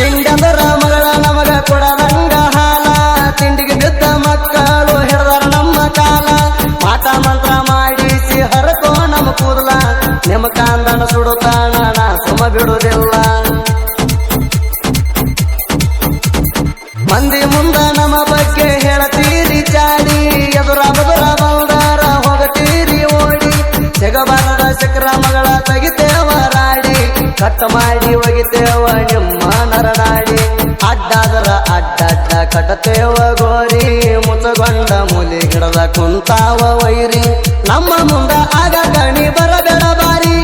ತಿಂಡಂದರ ಮಗಳ ನಮಗ ಕೊಡದಂಗ ಹಾಲ ತಿಂಡಿಗೆ ಬಿದ್ದ ಮಕ್ಕಳು ಹಿಡ್ದಾರ ನಮ್ಮ ಕಾಲ ಮಾಟ ಮಂತ್ರ ಮಾಡಿಸಿ ಹರಕೋ ನಮ್ಮ ಕೂದಲ ನಿಮ್ಮ ಕಾಂದನ ಸುಡುತ್ತಾನ ನಾ ಸುಮ ಬಿಡುವುದಿಲ್ಲ ಮಂದಿ ಮುಂದ ನಮ್ಮ ಬಗ್ಗೆ ಹೇಳತೀರಿ ಚಾಡಿ ಎದುರ ಬದುರ ಬಂದಾರ ಹೋಗತೀರಿ ಓಡಿ ಸಿಗಬಾರದ ಶಕ್ರ ಮಗಳ ತೆಗಿತೇವ ರಾಡಿ ಕಟ್ಟ ಮಾಡಿ ಒಗಿತೇವ ನಿಮ್ಮ ನರನಾಡಿ ಅಡ್ಡಾದರ ಅಡ್ಡಡ್ಡ ಕಟ್ಟತೇವ ಗೋರಿ ಮುಚ್ಚಗೊಂಡ ಮೂಲಿ ಗಿಡದ ಕುಂತಾವ ವೈರಿ ನಮ್ಮ ಮುಂದ ಆಗ ಗಣಿ ಬರಬೇಡ ಬಾರಿ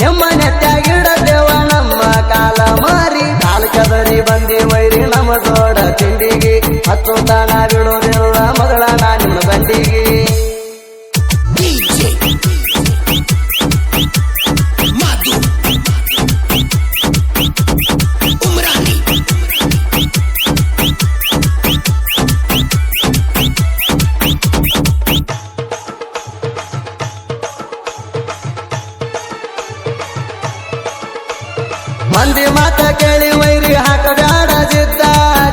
ನಿಮ್ಮ ನೆತ್ತಾಗಿಡತೇವ ನಮ್ಮ ಕಾಲ ಮಾರಿ ಕಾಲ ಕದರಿ ಬಂದಿ ವೈರಿ ನಮ್ಮ ಜೋಡ ತಿಂಡಿಗೆ ಹತ್ತು ತಾಣ ಬಿಡೋದಿಲ್ಲ ಮಗಳ ನಾ ನಿಮ್ಮ ಬಂಡಿಗೆ ಮಂದಿ ಮಾತ ಕೇಳಿ ವೈರಿ ಹಾಕಬ್ಯಾಡ ಜಿದ್ದ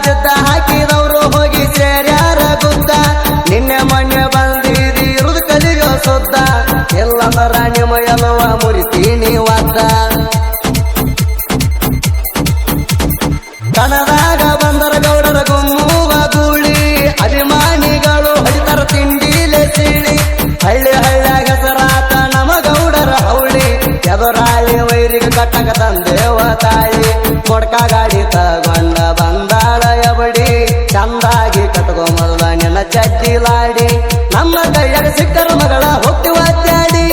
ಜಿದ್ದ ಹಾಕಿದವರು ಹೋಗಿ ಸೇರ್ಯಾರ ಗುದ್ದ ನಿನ್ನೆ ಮೊನ್ನೆ ಬಂದಿರಿ ಇರುದು ಕಲಿಯೋ ಸುದ್ದ ಎಲ್ಲಂದರ ನಿಮ್ಮ ಎಲ್ಲವ ಮುರಿತೀನಿ ವಾದ ಕಣದಾಗ ಬಂದರ ಗೌಡರ ಗುಮ್ಮುವ ಗೂಳಿ ಅಭಿಮಾನಿಗಳು ಹೊಡಿತರ ತಿಂಡಿಲೆ ಸೀಳಿ ಹಳ್ಳಿ ಹಳ್ಳ್ಯಾಗ ಹೆಸರಾತ ನಮ ಗೌಡರ ಹೌಳಿ ಎದುರಾಳಿ ವೈರಿಗೆ ಕಟ್ಟಕ ತಂದೇವ ತಾಯಿ ಕೊಡ್ಕ ಗಾಡಿ ತಗೊಂಡ ಬಂದಾಳ ಎಬಡಿ ಚಂದಾಗಿ ಕಟ್ಕೊ ಮೊದಲ ನಿನ್ನ ಚಡ್ಡಿಲಾಡಿ ನಮ್ಮ ಕೈಯಾಗ ಸಿಕ್ಕರ ಮಗಳ ಹೊತ್ತಿ ಒತ್ತಾಡಿ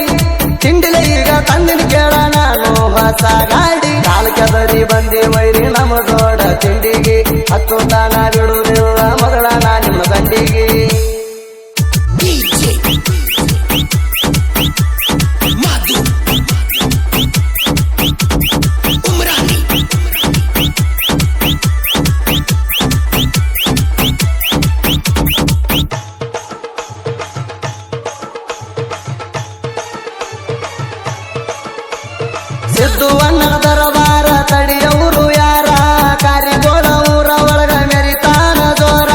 ತಿಂಡಿಲೆ ಈಗ ತಂದಿನ ಕೇಳ ನಾನು ಹೊಸ ಗಾಡಿ ಕಾಲ ಕೆದರಿ ಬಂದಿ ವೈರಿ ನಮ್ಮ ಜೋಡ ತಿಂಡಿಗೆ ಹತ್ತು ತಾಣ ಬಿಡುವುದಿಲ್ಲ ಮಗಳ ನಾ ನಿಮ್ಮ ಗಂಡಿಗೆ ಸಿದ್ದು ಅಣ್ಣನ ದರಬಾರ ತಡಿಯವರು ಯಾರ ಕಾರಿಗೋಳ ಊರ ಒಳಗ ಮೆರಿತಾನ ಜೋರ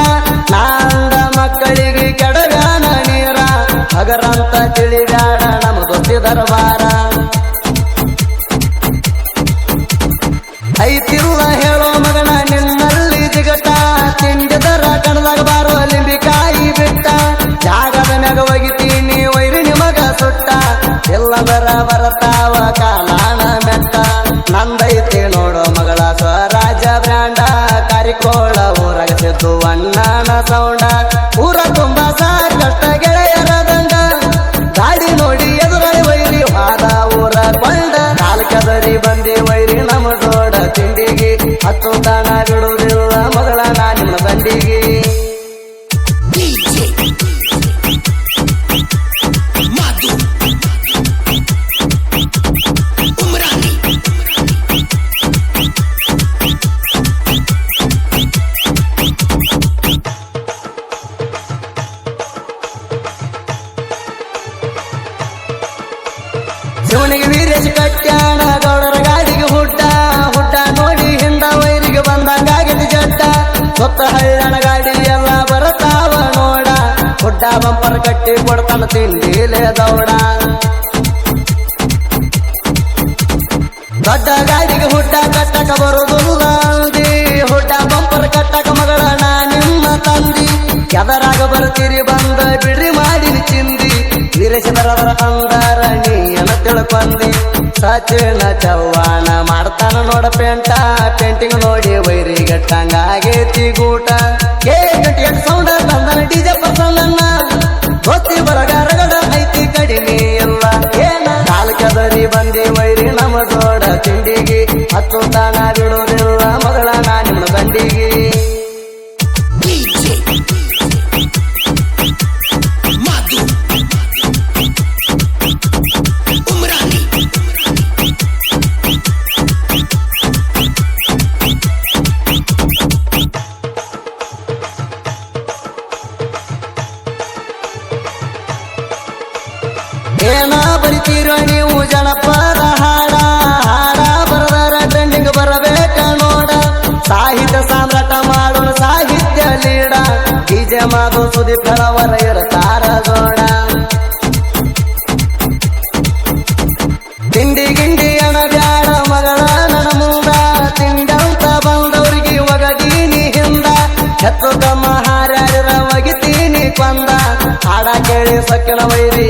ನಾಂದ ಮಕ್ಕಳಿಗೆ ಕೆಡಗಾನ ನೀರ ಹಗರಂತ ತಿಳಿಬ್ಯಾಡ ನಮ್ಮ ದೊಡ್ಡ ದರಬಾರ ಐತಿಲ್ಲ ಹೇಳೋ ಮಗನ ನಿನ್ನಲ್ಲಿ ಜಿಗಟ ತಿಂಡಿದರ ಕಣದಾಗ ಬಾರೋ ಲಿಂಬಿಕಾಯಿ ಬಿಟ್ಟ ಜಾಗದ ಮ್ಯಾಗ ಒಗಿತೀನಿ ವೈರಿ ನಿಮಗ ಸುಟ್ಟ ಎಲ್ಲದರ ಬರತಾವ ಕಾಲಾಣ ಮೆಟ್ಟ ನಂದೈತಿ ನೋಡೋ ಮಗಳ ಸ್ವರಾಜ ಬ್ರ್ಯಾಂಡ ಕಾರಿಕೋಳ ಊರಾಗ ಸಿದ್ದು ಅಣ್ಣನ ಸೌಂಡ ಊರ ತುಂಬ ಸಾಕಷ್ಟ ಗೆಳೆಯರ ದಂಡ ಗಾಡಿ ನೋಡಿ ಎದುರಳಿ ವೈರಿ ಹಾದ ಊರ ಕೊಂಡ ಕಾಲ ಕೆದರಿ ಬಂದಿ ವೈರಿ ನಮ್ಮ ಜೋಡ ತಿಂಡಿಗೆ ಹತ್ತು ತಾಣ ಬಿಡುವುದಿಲ್ಲ ಮಗಳ ನಾ ನಿಮ್ಮ ಗಂಡಿಗೆ ಶಿವನಿಗೆ ವೀರೇಶ್ ಕಟ್ಯಾಣ ಗೌಡರ ಗಾಡಿಗೆ ಹುಡ್ಡ ಹುಡ್ಡ ನೋಡಿ ಹಿಂದ ವೈರಿಗೆ ಬಂದಂಗಾಗಿದ್ದು ಜಡ್ಡ ಸೊತ್ತ ಹಳ್ಳನ ಗಾಡಿ ಎಲ್ಲ ಬರತಾವ ನೋಡ ಹುಡ್ಡ ಬಂಪರ್ ಕಟ್ಟಿ ಕೊಡ್ತಾನ ತಿಂಡಿಲೆ ದೌಡ ದೊಡ್ಡ ಗಾಡಿಗೆ ಹುಡ್ಡ ಕಟ್ಟಕ ಬರುದಿಲ್ಲ ಅಂದಿ ಹುಡ್ಡ ಬಂಪರ್ ಕಟ್ಟಕ ಮಗಳ ನಾ ನಿಮ್ಮ ತಂದಿ ಎದರಾಗ ಬರ್ತೀರಿ ಬಂದ ಬಿಡ್ರಿ ಮಾಡಿ ಚಿಂದಿ ವೀರೇಶದರ ಅಂದಾರ ನೀನ ತಿಳ್ಕೊಂಡಿ ಸಚಿನ ಚವ್ವಾಣ ಮಾಡ್ತಾನ ನೋಡ ಪೇಂಟಿಂಗ್ ನೋಡಿ ವೈರಿ ಗಟ್ಟಂಗಾಗೇತಿ ಗೂಟ K28 ಸೌಂಡ ತಂದನ ಡಿಜೆ ಪರ್ಸನ್ನ ಗೊತ್ತಿ ಬರಗ ರಗಡ ಐತಿ ಕಡಿಮೆ ಇಲ್ಲ ಏನ ಕಾಲ ಕೆದರಿ ಬಂದಿ ವೈರಿ ನಮ್ಮ ಜೋಡ ತಿಂಡಿಗೆ ಹತ್ತು ತಾಣ ಬಿಡುವುದಿಲ್ಲ ಮಗಳ ನಾ ನಿಮ್ಮ ಗಂಡಿಗೆ ಏನ ಬರಿತೀರೋ ನೀವು ಜನಪದ ಹಾಡ ಹಾಡ ಬರದಾರ ಟ್ರೆಂಡಿಂಗ್ ಬರಬೇಕ ಮಾದು ಸುದೀಪ್ ಹೇಳವರ ಇರ್ತಾರ ಜೋಡ ತಿಂಡಿ ಗಿಂಡಿ ಅಣ ಬ್ಯಾಡ ಮಗಳ ನನ್ನ ಮುಂದ ತಿಂಡಂತ ಬಂದವ್ರಿಗೆ ಒಗದೀನಿ ಹಿಂದ ಹೆಚ್ಚು ಕಮ್ಮ ಹಾರ್ಯಾರ ಒಗಿತೀನಿ ಕೊಂದ ಹಾಡ ಕೇಳಿ ಸಕ್ಕಿನ ವೈರಿ